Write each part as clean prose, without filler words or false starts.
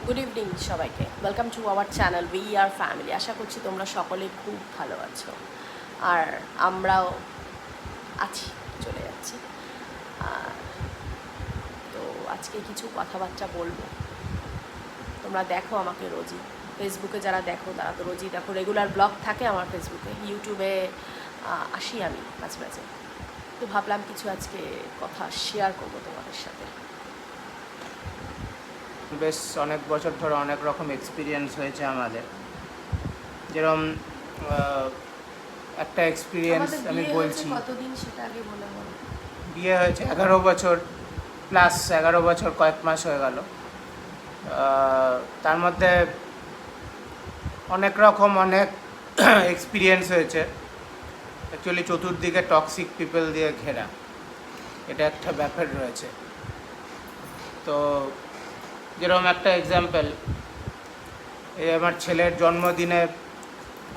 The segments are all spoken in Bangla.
গুড ইভিনিং সবাইকে, welcome to our channel we are family. আশা করছি তোমরা সকলে খুব ভালো আছো, আর আমরাও আছি, চলে যাচ্ছি। আর তো আজকে কিছু কথাবার্তা বলবো। তোমরা দেখো আমাকে রোজই, ফেসবুকে যারা দেখো তারা তো রোজই দেখো, রেগুলার ব্লগ থাকে আমার ফেসবুকে, ইউটিউবে আসি আমি মাঝে মাঝে। তো ভাবলাম কিছু আজকে কথা শেয়ার করবো তোমাদের সাথে। বেশ অনেক বছর ধরে অনেক রকম এক্সপিরিয়েন্স হয়েছে আমাদের। যেরকম একটা এক্সপিরিয়েন্স আমি বলছি। কতদিন সেটা আগে বলে বলো। বিয়ে হয়েছে 11 বছর প্লাস, 11 বছর কয়েক মাস হয়ে গেল। তার মধ্যে অনেক রকম অনেক এক্সপিরিয়েন্স হয়েছে। অ্যাকচুয়ালি চতুর্দিকে টক্সিক পিপল দিয়ে ঘেরা, এটা একটা ব্যাপার রয়েছে। তো যেরকম একটা এক্সাম্পল, এই আমার ছেলের জন্মদিনে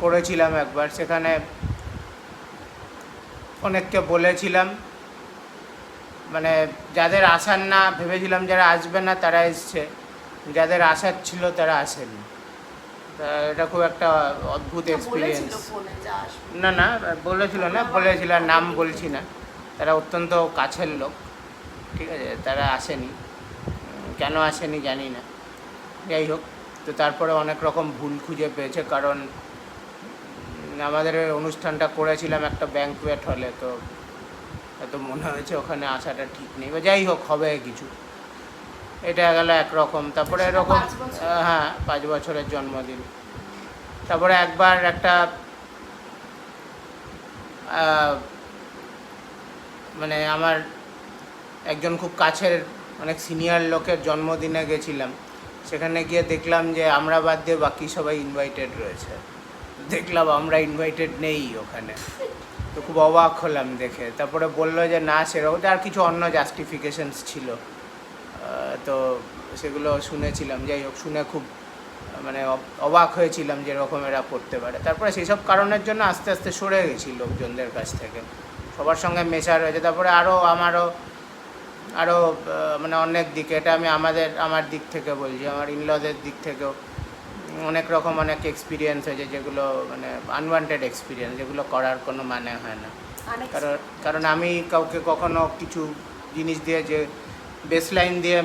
করেছিলাম একবার, সেখানে অনেককে বলেছিলাম, মানে যাদের আসার না ভেবেছিলাম যারা আসবে না তারা এসছে, যাদের আসার ছিল তারা আসেনি। তা এটা খুব একটা অদ্ভুত এক্সপিরিয়েন্স। না না বলেছিল না, বলেছিল, নাম বলছি না, তারা অত্যন্ত কাছের লোক, ঠিক আছে, তারা আসেনি। কেন আসেনি জানি না, যাই হোক। তো তারপরে অনেক রকম ভুল খুঁজে পেয়েছে, কারণ আমাদের অনুষ্ঠানটা করেছিলাম একটা ব্যাঙ্কুয়েট হলে, তো হয়তো মনে হয়েছে ওখানে আসাটা ঠিক নেই, বা যাই হোক, হবে কিছু। এটা গেল একরকম। তারপরে এরকম, হ্যাঁ, 5 বছরের জন্মদিন। তারপরে একবার একটা মানে আমার একজন খুব কাছের অনেক সিনিয়র লোকের জন্মদিনে গেছিলাম। সেখানে গিয়ে দেখলাম যে আমরা বাদ দিয়ে বাকি সবাই ইনভাইটেড রয়েছে, দেখলাম আমরা ইনভাইটেড নেই ওখানে। তো খুব অবাক হলাম দেখে। তারপরে বললো যে না, সেরকম আর কিছু অন্য জাস্টিফিকেশনস ছিল, তো সেগুলো শুনেছিলাম। যাই হোক, শুনে খুব মানে অবাক হয়েছিলাম যে এরকম এরা করতে পারে। তারপরে সেই সব কারণের জন্য আস্তে আস্তে সরে গেছি লোকজনদের কাছ থেকে, সবার সঙ্গে মেশা রয়েছে। তারপরে আরও মানে অনেক দিকে, এটা আমি আমার দিক থেকে বলছি, আমার ইনলদের দিক থেকেও অনেক রকম অনেক এক্সপিরিয়েন্স হয়েছে, যেগুলো মানে আনওয়ান্টেড এক্সপিরিয়েন্স, যেগুলো করার কোনো মানে হয় না। কারণ আমি কাউকে কখনো কিছু জিনিস দিয়ে, যে বেসলাইন দিয়ে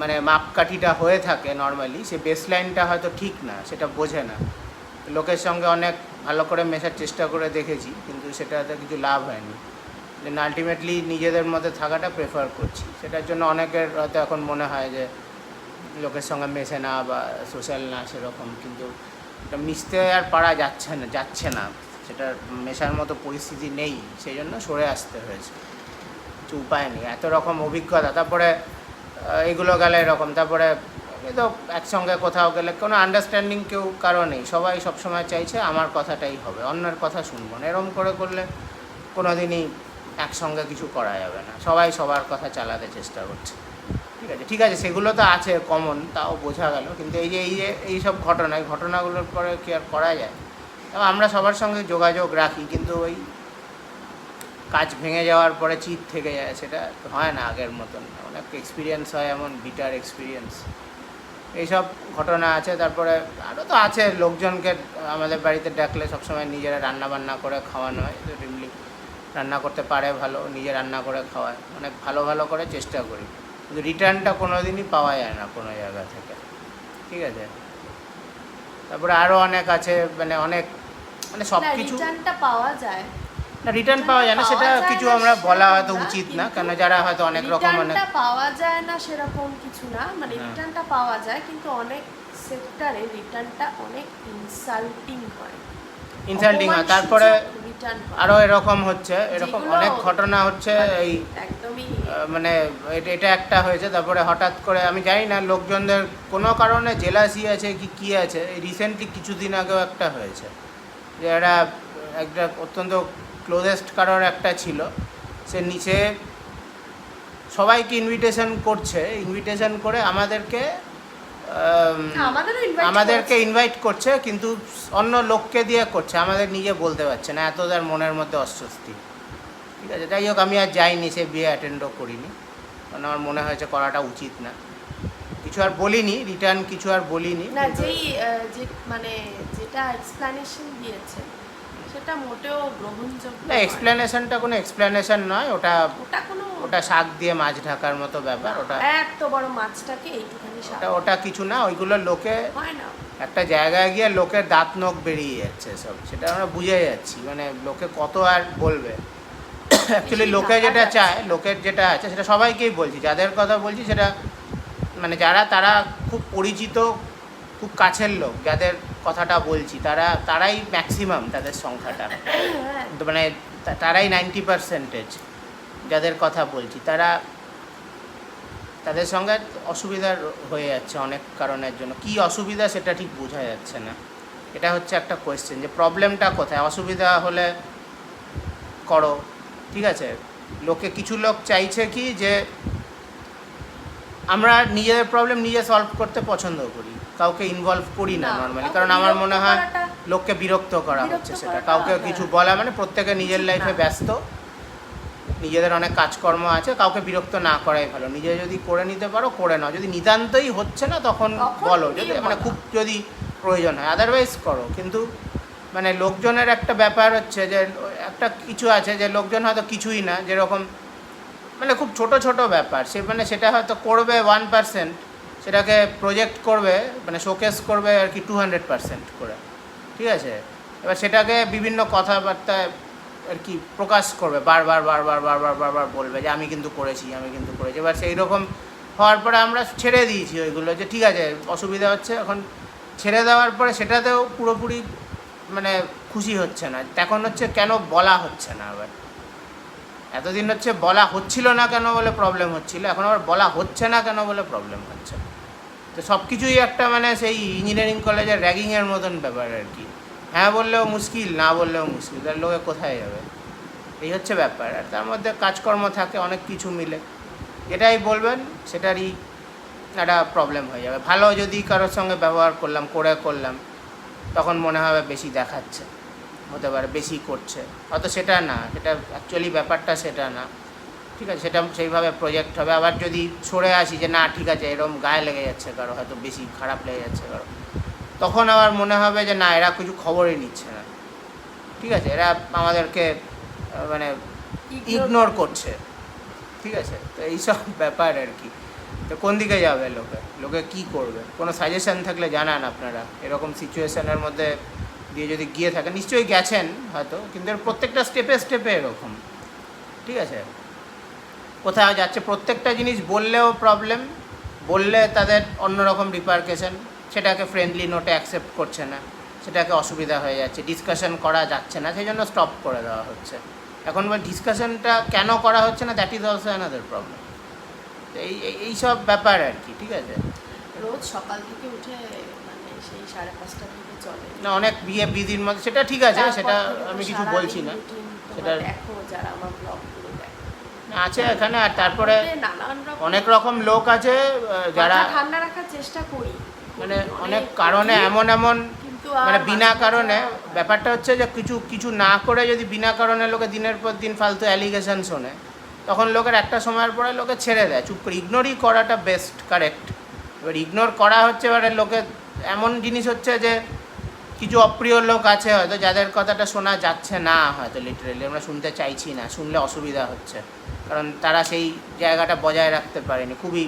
মানে মাপকাঠিটা হয়ে থাকে নর্মালি, সে বেসলাইনটা হয়তো ঠিক না, সেটা বোঝে না। লোকের সঙ্গে অনেক ভালো করে মেশার চেষ্টা করে দেখেছি, কিন্তু সেটাতে কিছু লাভ হয়নি। আলটিমেটলি নিজেদের মধ্যে থাকাটা প্রেফার করছি। সেটার জন্য অনেকের হয়তো এখন মনে হয় যে লোকের সঙ্গে মেশে না বা সোশ্যাল না সেরকম, কিন্তু এটা মিশতে আর পারা যাচ্ছে না, সেটা মেশার মতো পরিস্থিতি নেই, সেই জন্য সরে আসতে হয়েছে, কিছু উপায় নেই, এত রকম অভিজ্ঞতা। তারপরে এগুলো গেলে এরকম, তারপরে তো একসঙ্গে কোথাও গেলে কোনো আন্ডারস্ট্যান্ডিং কেউ কারো নেই, সবাই সবসময় চাইছে আমার কথাটাই হবে, অন্যের কথা শুনবো না। এরকম করলে কোনো দিনই একসঙ্গে কিছু করা যাবে না, সবাই সবার কথা চালাতে চেষ্টা করছে। ঠিক আছে, সেগুলো তো আছে কমন, তাও বোঝা গেল। কিন্তু এই সব ঘটনাগুলোর পরে কি আর করা যায়? এবং আমরা সবার সঙ্গে যোগাযোগ রাখি, কিন্তু ওই কাজ ভেঙে যাওয়ার পরে চিৎ থেকে যায়, সেটা হয় না আগের মতন। অনেক এক্সপিরিয়েন্স হয়, এমন বিটার এক্সপিরিয়েন্স, এইসব ঘটনা আছে। তারপরে আরও তো আছে, লোকজনকে আমাদের বাড়িতে ডাকলে সবসময় নিজেরা রান্না করে খাওয়ানো হয়। রিমলি রান্না করতে পারে ভালো, নিজে রান্না করে খাওয়ায়, অনেক ভালো করে চেষ্টা করি, কিন্তু রিটার্নটা কোনো দিনই পাওয়া যায় না কোনো জায়গা থেকে, ঠিক আছে। তারপরে আরও অনেক আছে, মানে সব কিছু পাওয়া যায় না, রিটার্ন পাওয়া যায় না, সেটা কিছু আমরা বলা হয়তো উচিত না, কেন যারা হয়তো অনেক রকম পাওয়া যায় না সেরকম কিছু না, মানে রিটার্নটা পাওয়া যায়, কিন্তু অনেক সেক্টরে রিটার্নটা অনেক ইনসাল্টিং হয়। তারপরে আরও এরকম অনেক ঘটনা হচ্ছে। এই একদমই মানে এটা একটা হয়েছে। তারপরে হঠাৎ করে আমি জানি না, লোকজনদের কোনো কারণে জেলাসি আছে কি আছে, এই রিসেন্টলি কিছুদিন আগেও একটা হয়েছে, যে একটা অত্যন্ত ক্লোজেস্ট কারোর একটা ছিল, সে নিচে সবাইকে ইনভিটেশন করে আমাদেরকে ইনভাইট করছে, কিন্তু অন্য লোককে দিয়ে করছে, আমাদের নিজে বলতে পারছে না, এত তার মনের মধ্যে অস্বস্তি। ঠিক আছে, যাই হোক, আমি আর যাইনি, সে বিয়ে অ্যাটেন্ডও করিনি, কারণ আমার মনে হয়েছে করাটা উচিত না। কিছু আর বলিনি, রিটার্ন কিছু আর বলিনি। না, কিন্তু যে মানে যেটা এক্সপ্লানেশন দিয়েছে সেটা মোটেও গ্রহণযোগ্য না, নয়। এক্সপ্লেনেশনটা কোনো এক্সপ্লেনেশন নয়, ওটা কোনো ওটা শাক দিয়ে মাছ ঢাকার মতো ব্যাপার। ওটা এত বড় মাছটাকে এইটুখানি ওটা কিছু না। ওইগুলো লোকে হয় না। একটা জায়গায় গিয়ে লোকের দাঁত নখ বেরিয়ে যাচ্ছে সব, সেটা আমরা বুঝে যাচ্ছি। মানে লোকে কত আর বলবে। অ্যাকচুয়ালি লোকে যেটা চায়, লোকের যেটা আছে সেটা সবাইকেই বলছি, যাদের কথা বলছি সেটা মানে তারা খুব পরিচিত, খুব কাছের লোক, যাদের কথাটা বলছি তারাই ম্যাক্সিমাম, তাদের সংখ্যাটা হ্যাঁ। তো মানে তারাই 90% যাদের কথা বলছি, তাদের সঙ্গে অসুবিধার হয়ে যাচ্ছে অনেক কারণের জন্য। কি অসুবিধা সেটা ঠিক বোঝা যাচ্ছে না। এটা হচ্ছে একটা কোয়েশ্চেন, যে প্রবলেমটা কোথায়। অসুবিধা হলে করো, ঠিক আছে। কিছু লোক চাইছে কি যে আমরা নিজেদের প্রবলেম নিজে সলভ করতে পছন্দ করি, কাউকে ইনভলভ করি না নর্মালি, কারণ আমার মনে হয় লোককে বিরক্ত করা হচ্ছে সেটা। কাউকে কিছু বলা মানে প্রত্যেকে নিজের লাইফে ব্যস্ত, নিজেদের অনেক কাজকর্ম আছে, কাউকে বিরক্ত না করাই ভালো। নিজে যদি করে নিতে পারো করে নাও, যদি নিতান্তই হচ্ছে না তখন বলো, যদি মানে খুব যদি প্রয়োজন হয়, আদারওয়াইজ করো। কিন্তু মানে লোকজনের একটা ব্যাপার হচ্ছে যে একটা কিছু আছে যে লোকজন হয়তো কিছুই না, যেরকম মানে খুব ছোট ছোট ব্যাপার, মানে সেটা হয়তো করবে 1%, সেটাকে প্রজেক্ট করবে, মানে শোকেস করবে আর কি 200% করে, ঠিক আছে। এবার সেটাকে বিভিন্ন কথাবার্তায় আর কি প্রকাশ করবে, বারবার বলবে যে আমি কিন্তু করেছি। এবার সেই রকম হওয়ার পরে আমরা ছেড়ে দিয়েছি ওইগুলো, যে ঠিক আছে অসুবিধা হচ্ছে। এখন ছেড়ে দেওয়ার পরে সেটাতেও পুরোপুরি মানে খুশি হচ্ছে না। এখন হচ্ছে কেন বলা হচ্ছে না। আবার এতদিন হচ্ছে বলা হচ্ছিল না কেন বলে প্রবলেম হচ্ছিল, এখন আবার বলা হচ্ছে না কেন বলে প্রবলেম হচ্ছে। তো সব কিছুই একটা মানে সেই ইঞ্জিনিয়ারিং কলেজের র্যাগিংয়ের মতন ব্যাপার আর কি। হ্যাঁ বললেও মুশকিল, না বললেও মুশকিল, তার লোকে কোথায় যাবে, এই হচ্ছে ব্যাপার। আর তার মধ্যে কাজকর্ম থাকে অনেক কিছু মিলে, এটাই বলবেন সেটারই একটা প্রবলেম হয়ে যাবে। ভালো যদি কারোর সঙ্গে ব্যবহার করলাম তখন মনে হবে বেশি দেখাচ্ছে, হতে পারে বেশি করছে, হয়তো সেটা না, সেটা অ্যাকচুয়ালি ব্যাপারটা সেটা না, ঠিক আছে। সেটা সেইভাবে প্রজেক্ট হবে। আবার যদি সরে আসি যে না ঠিক আছে এরকম গায়ে লেগে যাচ্ছে কারো, হয়তো বেশি খারাপ লেগে যাচ্ছে কারো, তখন আবার মনে হবে যে না এরা কিছু খবরই নিচ্ছে না, ঠিক আছে, এরা আমাদেরকে মানে ইগনোর করছে, ঠিক আছে। তো এইসব ব্যাপার আর কি। তো কোন দিকে যাবে লোকে কী করবে? কোনো সাজেশন থাকলে জানান আপনারা। এরকম সিচুয়েশনের মধ্যে দিয়ে যদি গিয়ে থাকেন, নিশ্চয়ই গেছেন হয়তো, কিন্তু এর প্রত্যেকটা স্টেপে এরকম, ঠিক আছে। কোথাও যাচ্ছে, প্রত্যেকটা জিনিস বললেও প্রবলেম, বললে তাদের অন্যরকম রিপারকেশন, সেটাকে ফ্রেন্ডলি নোটে অ্যাকসেপ্ট করছে না, সেটাকে অসুবিধা হয়ে যাচ্ছে, ডিসকাশন করা যাচ্ছে না, সেই জন্য স্টপ করে দেওয়া হচ্ছে। এখন ডিসকাশনটা কেন করা হচ্ছে না, that is also another problem. এইসব ব্যাপার আর কি, ঠিক আছে। রোজ সকাল থেকে উঠে মানে সেই 5:30 থেকে চলে না, অনেক বিধির মধ্যে, সেটা ঠিক আছে, সেটা আমি কিছু বলছি না, সেটা দেখো যারা আমার ব্লগগুলো দেখে আছে এখানে। আর তারপরে নানান অনেক রকম লোক আছে যারা ঠান্ডা রাখার চেষ্টা করি, মানে অনেক কারণে এমন কিন্তু মানে বিনা কারণে ব্যাপারটা হচ্ছে যে কিছু না করে যদি বিনা কারণে লোকে দিনের পর দিন ফালতু অ্যালিগেশন শোনে, তখন লোকের একটা সময়ের পরে লোকে ছেড়ে দেয়, চুপ করে। ইগনোরই করাটা বেস্ট, কারেক্ট। এবার ইগনোর করা হচ্ছে, এবারে লোকে এমন জিনিস হচ্ছে যে কিছু অপ্রিয় লোক আছে হয়তো, যাদের কথাটা শোনা যাচ্ছে না, হয়তো লিটারেলি আমরা শুনতে চাইছি না, শুনলে অসুবিধা হচ্ছে, কারণ তারা সেই জায়গাটা বজায় রাখতে পারেনি, খুবই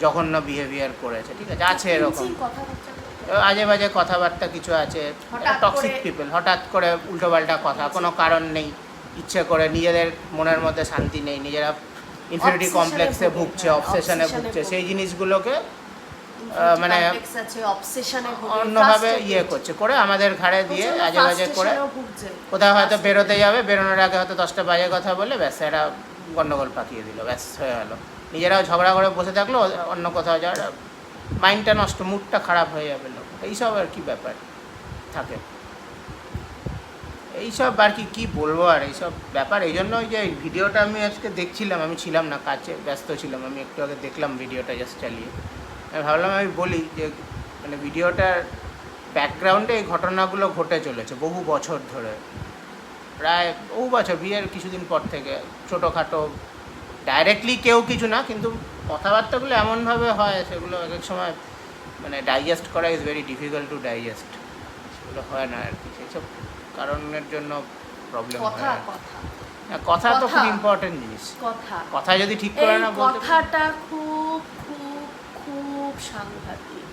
জঘন্য বিহেভিয়ার করেছে, ঠিক আছে। আছে এরকম আজে বাজে কথাবার্তা কিছু আছে, টক্সিক পিপল, হঠাৎ করে উল্টোপাল্টা কথা, কোনো কারণ নেই, ইচ্ছে করে, নিজেদের মনের মধ্যে শান্তি নেই, নিজেরা ইনফিনিটি কমপ্লেক্সে ভুগছে, অবসেশনে ভুগছে, সেই জিনিসগুলোকে মানে অন্যভাবে করছে, করে আমাদের ঘাড়ে দিয়ে আজে বাজে করে, কোথাও হয়তো বেরোতে যাবে, বেরোনোর আগে হয়তো 10টা বাজে কথা বলে ব্যাস এরা গন্ডগোল পাকিয়ে দিল, ব্যাস হয়ে গেল। নিজেরাও ঝগড়া করে বসে থাকলো, অন্য কোথাও যাওয়ার মাইন্ডটা নষ্ট, মুডটা খারাপ হয়ে যাবে লোক। এইসব আর কি ব্যাপার থাকে, এইসব আর কি বলবো আর এইসব ব্যাপার। এই জন্য ওই যে ভিডিওটা আমি আজকে দেখছিলাম, আমি ছিলাম না, কাছে ব্যস্ত ছিলাম, আমি একটু আগে দেখলাম ভিডিওটা জাস্ট চালিয়ে। আমি ভাবলাম আমি বলি যে মানে ভিডিওটার ব্যাকগ্রাউন্ডে এই ঘটনাগুলো ঘটে চলেছে বহু বছর ধরে, প্রায় বহু বছর, বিয়ের কিছুদিন পর থেকে, ছোটোখাটো, ডাইরেক্টলি কেউ কিছু না, কিন্তু কথাবার্তাগুলো এমনভাবে হয় সেগুলো এক এক সময় মানে ডাইজেস্ট করা is very difficult to digest, সেগুলো হয় না আর কি, সেইসব কারণের জন্য প্রবলেম হয় কথা আর কি। কথা না, কথা তো খুব কথা। ইম্পর্টেন্ট জিনিস, কথা কথা যদি ঠিক করে এই না বলতে পারি- কথাটা খুব খুব খুব সাংঘাতিক,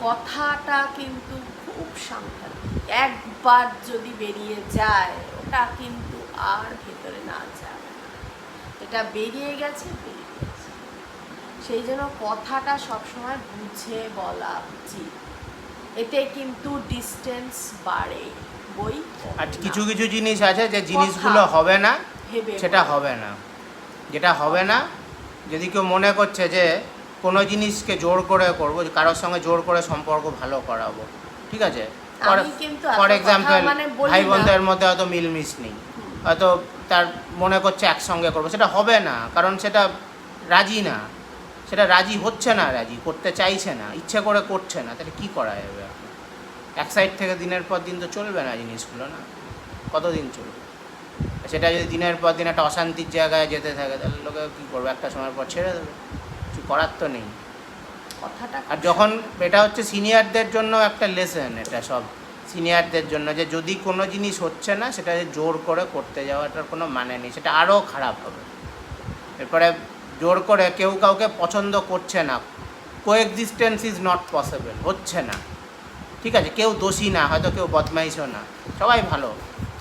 কথাটা কিন্তু খুব সাংঘাতিক। একবার যদি বেরিয়ে যায় ওটা কিন্তু আর ভেতরে না যাবে না, এটা বেরিয়ে গেছে বেরিয়ে গেছে। সেই জন্য কথাটা সবসময় বুঝে বলা উচিত, এতে কিন্তু ডিস্টেন্স বাড়ে, বই আর কমে কিছু না। কিছু জিনিস আছে যে জিনিসগুলো কথা। হবে না ভেবে সেটা বলো। হবে না, যেটা হবে না যদি কেউ মনে করছে যে কোনো জিনিসকে জোর করে করবো, কারোর সঙ্গে জোর করে সম্পর্ক ভালো করাবো, ঠিক আছে, আমি কিন্তু এত ফর কথা এক্সাম্পল মানে বলি ভাই না। বোনদের মধ্যে হয়তো মিলমিশ নেই, হয়তো তার মনে করছে একসঙ্গে করবো, সেটা হবে না, কারণ সেটা রাজি না, সেটা রাজি হচ্ছে না, রাজি করতে চাইছে না, ইচ্ছে করে করছে না, তাহলে কী করা যাবে এখন? এক সাইড থেকে দিনের পর দিন তো চলবে না জিনিসগুলো, না কতদিন চলবে? সেটা যদি দিনের পর দিন একটা অশান্তির জায়গায় যেতে থাকে তাহলে লোকে কী করবে, একটা সময়ের পর ছেড়ে দেবে, কিছু করার তো নেই। কথাটা আর যখন এটা হচ্ছে সিনিয়রদের জন্য একটা লেসন, এটা সব সিনিয়রদের জন্য, যে যদি কোনো জিনিস হচ্ছে না সেটা যে জোর করে করতে যাওয়াটার কোনো মানে নেই, সেটা আরও খারাপ হবে। এরপরে জোর করে কেউ কাউকে পছন্দ করছে না, কোএক্সিস্টেন্স ইজ নট পসিবল, হচ্ছে না, ঠিক আছে, কেউ দোষী না, হয়তো কেউ বদমাইশও না, সবাই ভালো,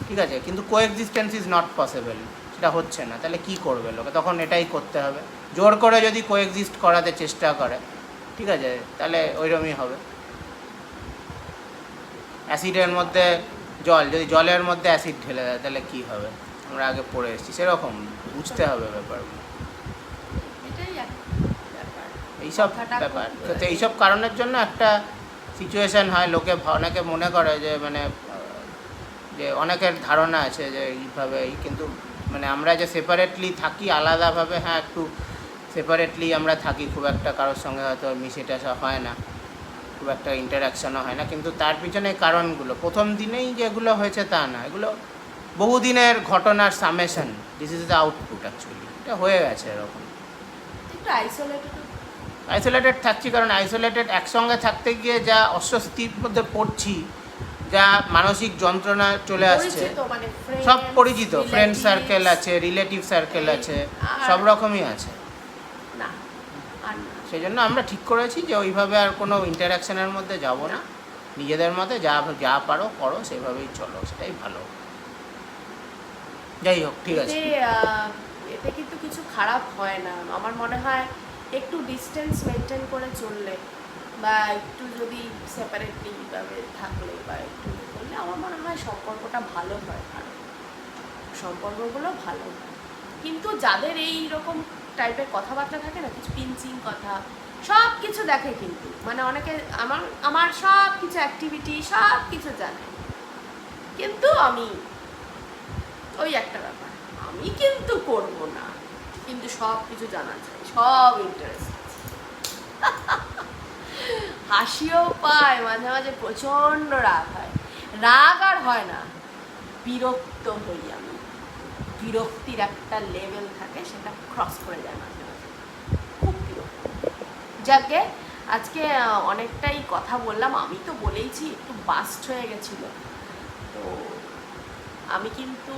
ঠিক আছে, কিন্তু কোএক্সিস্টেন্স ইজ নট পসিবল, সেটা হচ্ছে না, তাহলে কি করবে লোকে? তখন এটাই করতে হবে, জোর করে যদি কোএক্সিস্ট করাতে চেষ্টা করে, ঠিক আছে, তাহলে ওইরকমই হবে। অ্যাসিডের মধ্যে জল, যদি জলের মধ্যে অ্যাসিড ঢেলে দেয় তাহলে কী হবে? আমরা আগে পড়ে এসেছি, সেরকম বুঝতে হবে ব্যাপারগুলো, এটাই একটা ব্যাপার। এইসব কথাটা ব্যাপার। খুব- তো এইসব কারণের জন্য একটা সিচুয়েশান হয়, লোকে অনেকে মনে করে যে মানে যে অনেকের ধারণা আছে যে এইভাবে, কিন্তু মানে আমরা যে সেপারেটলি থাকি আলাদাভাবে, হ্যাঁ একটু সেপারেটলি আমরা থাকি, খুব একটা কারোর সঙ্গে হয়তো মিশে টাশা হয় না, খুব একটা ইন্টারাকশানও হয় না, কিন্তু তার পিছনে কারণগুলো প্রথম দিনেই যেগুলো হয়েছে তা না, এগুলো বহুদিনের ঘটনার summation, this is the output actually, এটা হয়ে গেছে এরকম। একটু আইসোলেটেড। আইসোলেটেড থাকছি, কারণ আইসোলেটেড একসঙ্গে থাকতে গিয়ে যা অস্বস্তির মধ্যে পড়ছি, যা মানসিক যন্ত্রণা চলে আসছে, পরিচিত মানে সব পরিচিত, ফ্রেন্ড relatives, সার্কেল আছে, রিলেটিভ সার্কেল আছে, আর- সব রকমই আছে, না আর না। সেই জন্য আমরা ঠিক করেছি যে ওইভাবে আর কোনো ইন্টারাকশানের মধ্যে যাব না, নিজেদের মধ্যে যা যা পারো করো, সেভাবেই চলো, সেটাই ভালো। যাই হোক, ঠিক আছে। এতে কিন্তু কিছু খারাপ হয় না আমার মনে হয়, একটু ডিস্টেন্স মেনটেন করে চললে বা একটু যদি সেপারেটলি ভাবে থাকলে বা একটু ইয়ে করলে আমার মনে হয় সম্পর্কটা ভালো হয়, আর সম্পর্কগুলো ভালো হয়। কিন্তু যাদের এই রকম টাইপের কথাবার্তা থাকে না, কিছু পিঞ্চিং কথা, সব কিছু দেখে কিন্তু, মানে অনেকে আমার আমার সব কিছু অ্যাক্টিভিটি সব কিছু জানে, কিন্তু আমি ওই একটা ব্যাপার, আমি কিন্তু করব না, কিন্তু সব কিছু জানা চাই, সব ইন্টারেস্ট হাসিও পায়, মাঝে মাঝে প্রচণ্ড রাগ হয়, রাগ আর হয় না, বিরক্ত হই আমি, বিরক্তির একটা লেভেল থাকে, সেটা ক্রস করে যায় মাঝে মাঝে, খুব বিরক্ত। যাকে আজকে অনেকটাই কথা বললাম, আমি তো বলেইছি একটু বাস্ট হয়ে গেছিলো, তো আমি কিন্তু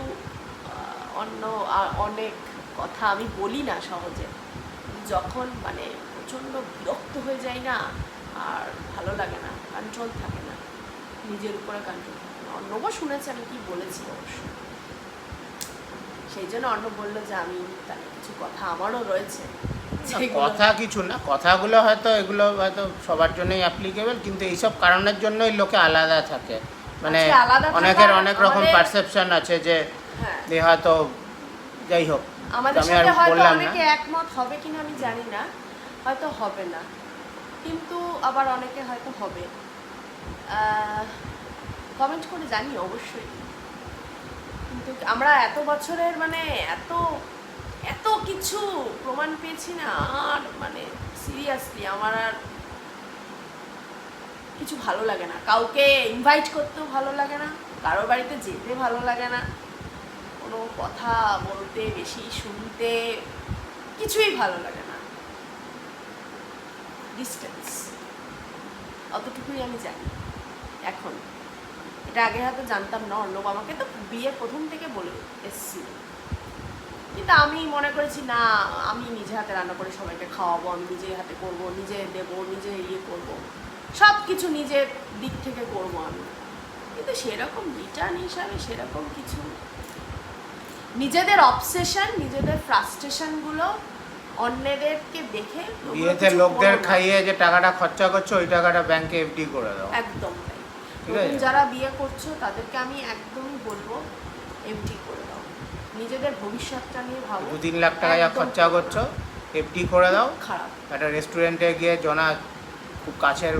অনেক কথা আমি বলি না সহজে, যখন মানে প্রচণ্ড বিরক্ত হয়ে যায় না, আর ভালো লাগে না, কন্ট্রোল থাকে না, নিজের উপরে কন্ট্রোল থাকে না। অর্ণবও শুনেছে আমি কি বলেছি অবশ্য, সেই জন্য অর্ণব বললো যে আমি তাহলে কিছু কথা আমারও রয়েছে, যেগুলো- কথা কিছু না, কথাগুলো হয়তো এগুলো হয়তো সবার জন্যই অ্যাপ্লিকেবল, কিন্তু এইসব কারণের জন্যই লোকে আলাদা থাকে, মানে আজকে আলাদা থাকার অনেকের অনেক রকম আমাদের- পারসেপশন আছে যে হ্যাঁ, যে হয়তো, যাই হোক আমাদের আমি আর সাথে হয়তো বললাম না। অনেকে একমত হবে কিনা আমি জানি না, হয়তো হবে না, কিন্তু আবার অনেকে হয়তো হবে। কমেন্ট করে জানি অবশ্যই, কিন্তু আমরা এত বছরের মানে এত এত কিছু প্রমাণ পেয়েছি না, আর মানে সিরিয়াসলি আমার আর কিছু ভালো লাগে না, কাউকে ইনভাইট করতেও ভালো লাগে না, কারোর বাড়িতে যেতে ভালো লাগে না, কোনো কথা বলতে বেশি শুনতে কিছুই ভালো লাগে না, ডিস্টেন্স, অতটুকুই আমি জানি এখন। এটা আগে হয়তো জানতাম না, অর্ণব আমাকে তো বিয়ের প্রথম থেকে বলে এসেছিল, কিন্তু আমি মনে করেছি না, আমি নিজে হাতে রান্না করে সবাইকে খাওয়াবো, আমি নিজে হাতে করব, নিজে দেবো, নিজে ইয়ে করব, সব কিছু নিজের দিক থেকে করব আমি। কিন্তু সেরকম রিটার্ন হিসাবে সেরকম কিছু, নিজেদের অবসেশন, নিজেদের ফ্রাস্ট্রেশনগুলো অন্যদেরকে দেখে ওগুলো বিয়েতে কিছু লোকদের করো না। খাইয়ে যে টাকাটা খরচা করছো ওই টাকাটা ব্যাংকে এফডি করে দাও। একদম তাই। ঠিক আছে। নতুন যারা বিয়ে করছো তাদেরকে আমি একদমই বলবো এমটি করে দাও, নিজেদের ভবিষ্যৎটা নিয়ে ভাবো। 2-3 লাখ টাকা যা একদম খরচা করছো এফডি করে দাও। খারাপ। একটা রেস্টুরেন্টে গিয়ে জনা খুব কাছের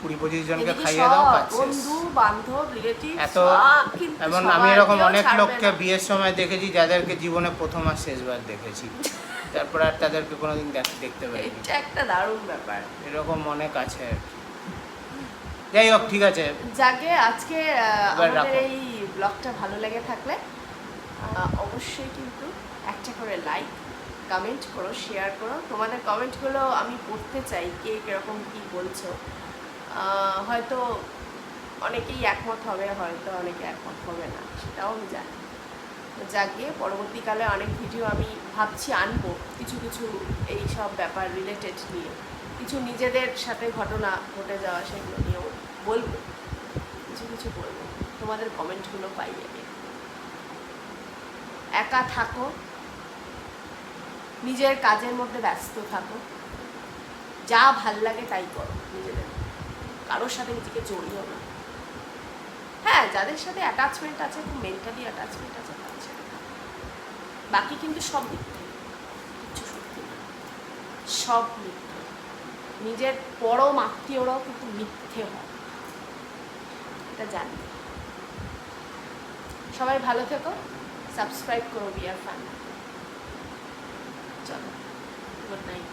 20-25 জনকে এদিকে খাইয়ে দাও, সব কাজ শেষ। বন্ধু বান্ধব রিলেটিভ এত সব কিন্তু এমন সবার আমি এরকম কেউ অনেক ছাড়বে লোককে না। বিয়ের সময় দেখেছি যাদেরকে জীবনে প্রথম আর শেষবার দেখেছি, তারপর আর তাদেরকে কোনোদিন দেখতে পাইনি। এটা একটা দারুণ ব্যাপার। এরকম অনেক আছে আর কি। যাই হোক, ঠিক আছে। যাকে আজকে এবার আমাদের রাখো। এই ব্লগটা ভালো লেগে থাকলে অবশ্যই কিন্তু একটা করে লাইক, কমেন্ট করো, শেয়ার করো। তোমাদের কমেন্টগুলো আমি পড়তে চাই, কে কীরকম কী বলছো। হয়তো অনেকেই একমত হবে, হয়তো অনেকে একমত হবে না, সেটাও আমি জানি। তো যাকে পরবর্তীকালে অনেক ভিডিও আমি ভাবছি আনবো, কিছু কিছু এই সব ব্যাপার রিলেটেড নিয়ে, কিছু নিজেদের সাথে ঘটনা ঘটে যাওয়া সেগুলো নিয়েও বলবো, কিছু কিছু বলবো। তোমাদের কমেন্টগুলো পাই আমি। একা থাকো, নিজের কাজের মধ্যে ব্যস্ত থাকো, যা ভাল লাগে তাই করো নিজেদের, কারোর সাথে নিজেকে জড়িও না। হ্যাঁ, যাদের সাথে অ্যাটাচমেন্ট আছে, খুব মেন্টালি অ্যাটাচমেন্ট আছে, তাদের সাথে থাকো। বাকি কিন্তু সব মিথ্যে, কিচ্ছু সত্যি না, সব মিথ্যে। নিজের পরম আত্মীয়রাও কিন্তু মিথ্যে হয়, এটা জানি। সবাই ভালো থেকো, সাবস্ক্রাইব করো বি আর ফ্যামিলি। চলো, গুড নাইট।